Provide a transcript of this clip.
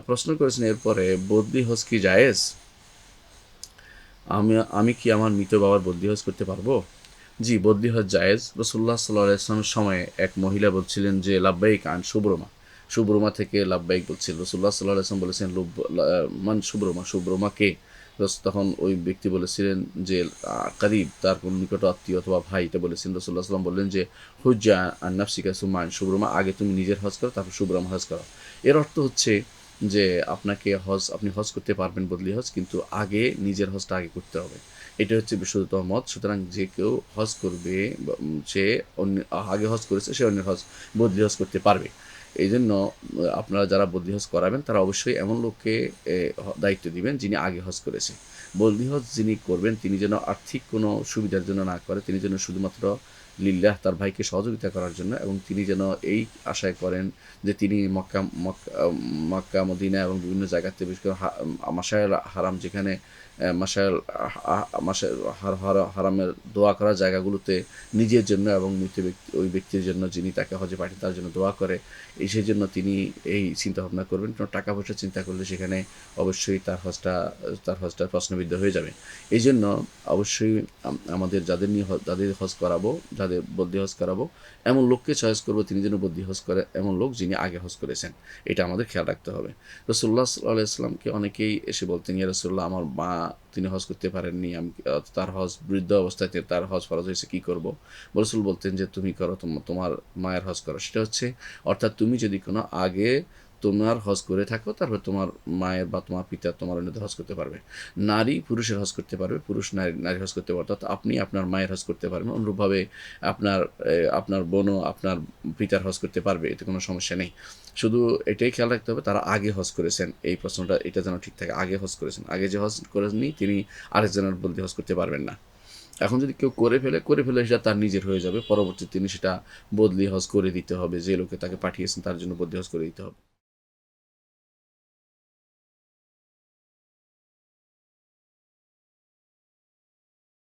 প্রশ্ন করেছেন এরপরে, বদলি হজ কি জায়েজ? আমি কি আমার মৃত বাবার বদলি হজ করতে পারবো? জি, বদলি হজ জায়েজ। রাসূলুল্লাহ সাল্লাল্লাহু আলাইহি ওয়াসাল্লামের সময়ে এক মহিলা বলছিলেন যে লাব্বাইক আন সুব্রমা, সুব্রমা থেকে লাব্বাইক বলছিল। রাসূলুল্লাহ সাল্লাল্লাহু আলাইহি ওয়াসাল্লাম বলেছেন মান সুব্রমা, সুব্রমা কে? তখন ওই ব্যক্তি বলেছিলেন যে কারিব, তার কোন নিকট আত্মীয় অথবা ভাই, এটা বলেছেন। রাসূলুল্লাহ সাল্লাম বললেন যে হুজ্জা আন নাফসিকা সুম্মা আন সুব্রমা, আগে তুমি নিজের হজ করো তারপর সুব্রমা হজ করো। এর অর্থ হচ্ছে যে আপনি হজ করতে পারবেন বদলি হজ, কিন্তু আগে নিজের হজটা আগে করতে হবে। এটা হচ্ছে বিশুদ্ধতম মত। সুতরাং যে কেউ হজ করবে, সে অন্য আগে হজ করেছে, সে অন্যের হজ বদলি হজ করতে পারবে। এই জন্য আপনারা যারা বদলি হজ করাবেন তারা অবশ্যই এমন লোককে দায়িত্ব দিবেন যিনি আগে হজ করেছে। বদলি হজ যিনি করবেন তিনি যেন আর্থিক কোনো সুবিধার জন্য না করে, তিনি যেন শুধুমাত্র লিল্লাহ, তার ভাইকে সহযোগিতা করার জন্য, এবং তিনি যেন এই আশায় করেন যে তিনি মক্কা মদিনা এবং বিভিন্ন জায়গাতে, বিশেষ করে মাশায়েল হারাম, যেখানে মাশায়েল হারামের দোয়া করার জায়গাগুলোতে নিজের জন্য এবং মৃত ব্যক্তি, ওই ব্যক্তির জন্য যিনি তাকে হজে পাঠিয়ে তার জন্য দোয়া করে, সেই জন্য তিনি এই চিন্তা ভাবনা করবেন। কারণ টাকা পয়সা চিন্তা করলে সেখানে অবশ্যই তার হজটা প্রশ্নবিদ্ধ হয়ে যাবে। এই জন্য অবশ্যই আমাদের যাদের হজ করাবো, যাদের বদলি হজ করাবো, এমন লোককে চয়েস করবো তিনি যেন বদলি হজ করে, এমন লোক যিনি আগে হজ করেছেন। এটা আমাদের খেয়াল রাখতে হবে। রাসূলুল্লাহ সাল্লাল্লাহু আলাইহি ওয়াসাল্লামকে অনেকেই এসে বলতেন, ইয়া রাসূলুল্লাহ, আমার মা তিনি হজ করতে পারেননি, আমি তার হজ বৃদ্ধ অবস্থায় তার হজ ফরজ হয়েছে, কী করবো? রাসূল বলতেন যে তুমি করো, তোমার মায়ের হজ করো। সেটা হচ্ছে, অর্থাৎ তুমি যদি কোনো আগে তোমার হজ করে থাকো, তারপর তোমার মায়ের বা তোমার পিতা তোমার অন্যদের হজ করতে পারবে। নারী পুরুষের হজ করতে পারবে, পুরুষ নারীর হজ করতে পারবে। অর্থাৎ আপনি আপনার মায়ের হজ করতে পারবেন, অনুরূপভাবে আপনার বোনও আপনার পিতার হজ করতে পারবে, এতে কোনো সমস্যা নেই। শুধু এটাই খেয়াল রাখতে হবে তারা আগে হজ করেছেন। এই প্রশ্নটা এটা যেন ঠিক থাকে, আগে হজ করেছেন। আগে যে হজ করেননি তিনি আরেকজনের বদলি হজ করতে পারবেন না। এখন যদি কেউ করে ফেলে সেটা তার নিজের হয়ে যাবে, পরবর্তী তিনি সেটা বদলি হজ করে দিতে হবে, যে লোকে তাকে পাঠিয়েছেন তার জন্য বদলি হজ করে দিতে হবে।